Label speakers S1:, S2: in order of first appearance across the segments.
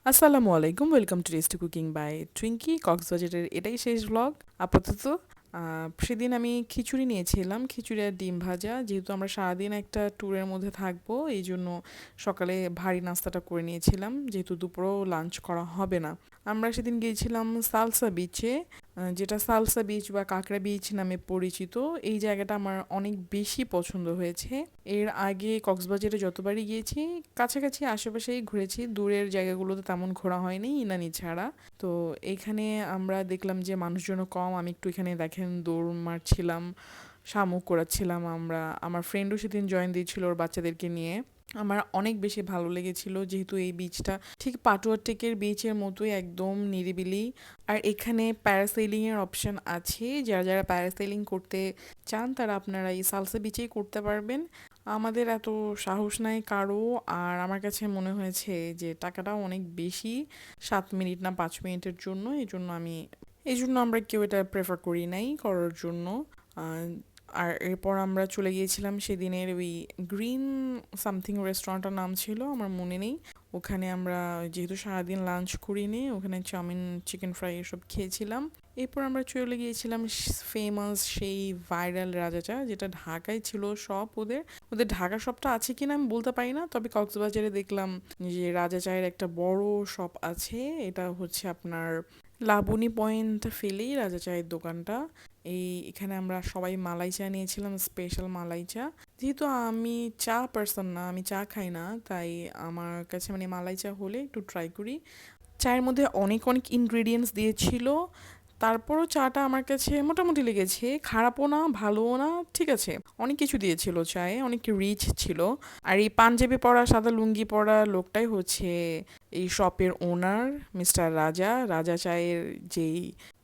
S1: আসসালামু আলাইকুম, welcome to tasty cooking by Twinkie. কক্সবাজারের এটাই শেষ ব্লগ আপাতত। সেদিন আমি খিচুড়ি নিয়েছিলাম, খিচুড়ি আর ডিম ভাজা। যেহেতু আমরা সারাদিন একটা ট্যুরের মধ্যে থাকবো, এই জন্য সকালে ভারী নাস্তাটা করে নিয়েছিলাম, যেহেতু দুপুরেও লাঞ্চ করা হবে না। আমরা সেদিন গিয়েছিলাম সালসা বিচে, যেটা সালসা বিচ বা কাঁকড়া বিচ নামে পরিচিত। এই জায়গাটা আমার অনেক বেশি পছন্দ হয়েছে। এর আগে কক্সবাজারে যতবারই গিয়েছি, কাছাকাছি আশেপাশেই ঘুরেছি, দূরের জায়গাগুলোতে তেমন ঘোরা হয়নি ইনানি ছাড়া। তো এখানে আমরা দেখলাম যে মানুষজনও কম। আমি একটু এখানে দেখেন দৌড় মারছিলাম, শামুক করাচ্ছিলাম। আমার ফ্রেন্ডও সেদিন জয়েন দিয়েছিল ওর বাচ্চাদেরকে নিয়ে। আমার অনেক বেশি ভালো লেগেছিল, যেহেতু এই বিচটা ঠিক পাটুয়া টেকের বিচের মতোই একদম নিরিবিলি। আর এখানে প্যারাসেলিং এর অপশন আছে, যারা যারা প্যারাসেলিং করতে চান তারা আপনারা এই সালসা বিচেই করতে পারবেন। আমাদের এত সাহস নাই কারো। আর আমার কাছে মনে হয়েছে যে টাকাটাও অনেক বেশি, 7 মিনিট না 5 মিনিটের জন্য। এই জন্য আমরা কেউ এটা প্রেফার করি নাই করার জন্য। আহ, আর এরপর আমরা চলে গিয়েছিলাম সেদিনের ওই গ্রিন সামথিং রেস্টুরেন্টটার নাম ছিল, আমার মনে নেই। ওখানে আমরা যেহেতু সারাদিন লাঞ্চ করিনি, ওখানে চাউমিন, চিকেন ফ্রাই এসব খেয়েছিলাম। এরপর আমরা চলে গিয়েছিলাম ফেমাস সেই ভাইরাল রাজা চা, যেটা ঢাকায় ছিল সব। ওদের ওদের ঢাকা শপটা আছে কিনা আমি বলতে পারি না, তবে কক্সবাজারে দেখলাম যে রাজা চায়ের একটা বড় শপ আছে। এটা হচ্ছে আপনার লাবণী পয়েন্ট ফেলেই রাজা চায়ের দোকানটা। এখানে আমরা সবাই মালাই চা নিয়েছিলাম, স্পেশাল মালাই চা। যেহেতু আমি চা পার্সন না, আমি চা খাই না, তাই আমার কাছে মানে মালাই চা হলে একটু ট্রাই করি। চায়ের মধ্যে অনেক অনেক ইনগ্রেডিয়েন্টস দিয়েছিল, তারপরও চাটা আমার কাছে মোটামুটি লেগেছে, খারাপও না ভালোও না, ঠিক আছে। অনেক কিছু দিয়েছিল চায়ে, অনেক রিচ ছিল। আর এই পাঞ্জাবি পরা সাদা লুঙ্গি পরা লোকটাই হচ্ছে এই শপের ওনার, মিস্টার রাজা। রাজা চায়ের যেই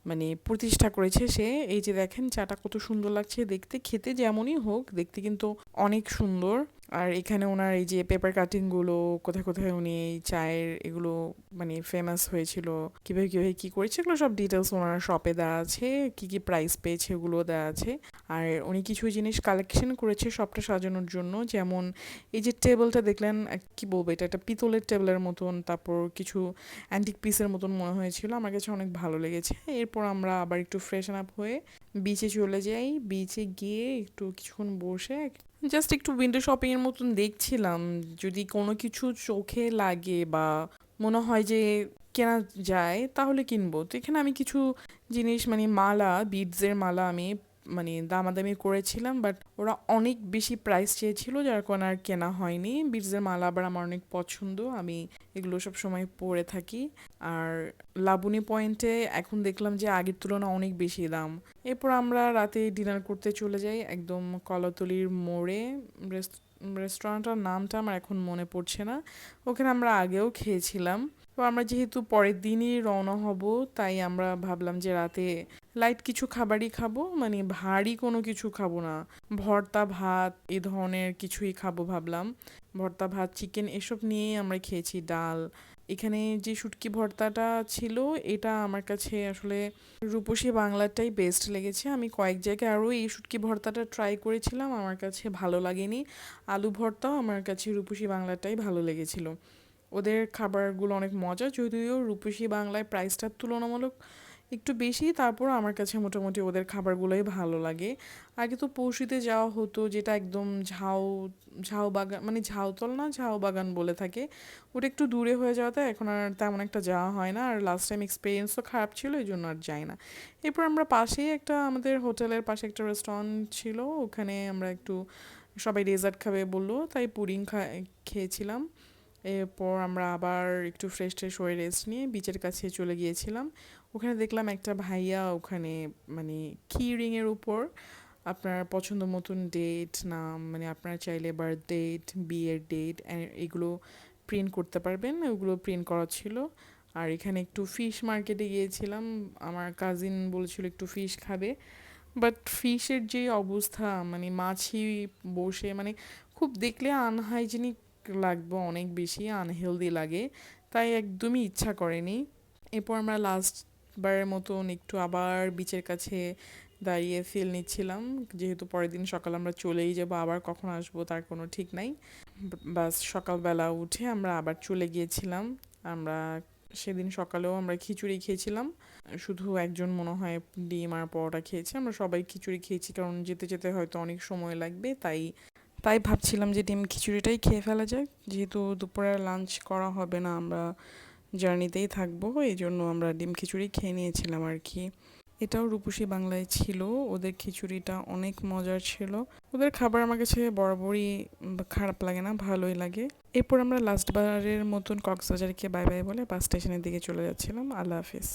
S1: মানে প্রতিষ্ঠা করেছে সে। এই যে দেখেন চাটা কত সুন্দর লাগছে দেখতে, খেতে যেমনই হোক দেখতে কিন্তু অনেক সুন্দর। আর এখানে ওনার এই যে পেপার কাটিং গুলো, কোথায় কোথায় উনি এই চায়ের এগুলো মানে ফেমাস হয়েছিল, কিভাবে কিভাবে কি করেছে, এগুলো সব ডিটেলস ওনার শপে দেওয়া আছে। কি কি প্রাইস পেয়েছে ওগুলো দেওয়া আছে। আর উনি কিছু জিনিস কালেকশন করেছে শপটা সাজানোর জন্য, যেমন এই যে টেবিলটা দেখলেন, কি বলবো, এটা একটা পিতলের টেবিলের মতন, তারপর কিছু অ্যান্টিক পিসের মতন মনে হয়েছিল। আমার কাছে অনেক ভালো লেগেছে। এরপর আমরা আবার একটু ফ্রেশন আপ হয়ে বিচে চলে যাই। বিচে গিয়ে একটু কিছুক্ষণ বসে জাস্ট একটু উইন্ডো শপিং এর মতন দেখছিলাম, যদি কোনো কিছু চোখে লাগে বা মনে হয় যে কেনা যায় তাহলে কিনবো। তো এখানে আমি কিছু জিনিস মানে মালা, বিডসের মালা আমি মানে দামাদামি করেছিলাম, বাট ওরা অনেক বেশি প্রাইস চেয়েছিল, যার কারণে আর কেনা হয়নি। বিডসের মালা আবার আমার অনেক পছন্দ, আমি এগুলো সব সময় পরে থাকি। আর লাবণী পয়েন্টে এখন দেখলাম যে আগের তুলনায় অনেক বেশি দাম। এরপর আমরা রাতে ডিনার করতে চলে যাই একদম কলাতলির মোড়ে। রেস্টুরেন্টটার নামটা আমার এখন মনে পড়ছে না। ওখানে আমরা আগেও খেয়েছিলাম। তো আমরা যেহেতু পরের দিনই রওনা হব, তাই আমরা ভাবলাম যে রাতে লাইট কিছু খাবারই খাবো, মানে ভারী কোনো কিছু খাবো না। ভর্তা ভাত এই ধরনের কিছুই খাবো ভাবলাম। ভর্তা ভাত চিকেন এসব নিয়েই আমরা খেয়েছি, ডাল। এখানে যে শুটকি ভর্তাটা ছিল, এটা আমার কাছে আসলে রূপসী বাংলাটাই বেস্ট লেগেছে। আমি কয়েক জায়গায় আরও এই শুটকি ভর্তাটা ট্রাই করেছিলাম, আমার কাছে ভালো লাগেনি। আলু ভর্তাও আমার কাছে রূপসী বাংলাটাই ভালো লেগেছিল। ওদের খাবারগুলো অনেক মজা, যদিও রূপসী বাংলায় প্রাইসটার তুলনামূলক একটু বেশি, তারপর আমার কাছে মোটামুটি ওদের খাবারগুলোই ভালো লাগে। আগে তো পৌষিতে যাওয়া হতো, যেটা একদম ঝাউ বাগান মানে ঝাউতল না ঝাউ বাগান বলে থাকে। ওটা একটু দূরে হয়ে যাওয়াতে এখন আর তেমন একটা যাওয়া হয় না। আর লাস্ট টাইম এক্সপিরিয়েন্সও খারাপ ছিল, এই জন্য আর যাই না। এরপর আমরা পাশেই একটা আমাদের হোটেলের পাশে একটা রেস্টুরেন্ট ছিল, ওখানে আমরা একটু সবাই ডেজার্ট খাবে বললো, তাই পুডিং খেয়েছিলাম। এরপর আমরা আবার একটু ফ্রেশ ট্রেশ হয়ে রেস্ট নিয়ে বিচের কাছে চলে গিয়েছিলাম। ওখানে দেখলাম একটা ভাইয়া ওখানে মানে কি রিং এর উপর আপনার পছন্দ মতন ডেট নাম, মানে আপনার চাইলে বার্থ ডেট, বিয়ের ডেট এগুলো প্রিন্ট করতে পারবেন, ওগুলো প্রিন্ট করা ছিল। আর এখানে একটু ফিশ মার্কেটে গিয়েছিলাম, আমার কাজিন বলেছিল একটু ফিশ খাবে। বাট ফিশের যে অবস্থা, মানে মাছই বসে মানে খুব দেখলে আনহাইজেনিক লাগবে, অনেক বেশি আনহেলদি লাগে, তাই একদমই ইচ্ছা করেনি। এরপর আমরা লাস্ট বারের মতন একটু আবার বিচের কাছে দাঁড়িয়ে ফিল নিচ্ছিলাম, যেহেতু পরের দিন সকাল আমরা চলেই যাব, আবার কখন আসবো তার কোনো ঠিক নাই। বাস সকালবেলা উঠে আমরা আবার চলে গিয়েছিলাম আমরা সেদিন সকালেও আমরা খিচুড়ি খেয়েছিলাম, শুধু একজন মনে হয় ডিম আর পরোটা খেয়েছি। আমরা সবাই খিচুড়ি খেয়েছি, কারণ যেতে যেতে হয়তো অনেক সময় লাগবে, তাই তাই ভাবছিলাম যে ডিম খিচুড়িটাই খেয়ে ফেলা যাক, যেহেতু দুপুরে লাঞ্চ করা হবে না, আমরা জার্নিতেই থাকবো, এই জন্য আমরা ডিম খিচুড়ি খেয়ে নিয়েছিলাম আর কি। এটাও রূপসী বাংলায় ছিল। ওদের খিচুড়িটা অনেক মজার ছিল। ওদের খাবার আমার কাছে বরাবরই খারাপ লাগে না, ভালোই লাগে। এরপর আমরা লাস্ট বারের মতন কক্সবাজারকে বাই বাই বলে বাস স্টেশনের দিকে চলে যাচ্ছিলাম। আল্লাহ হাফিজ।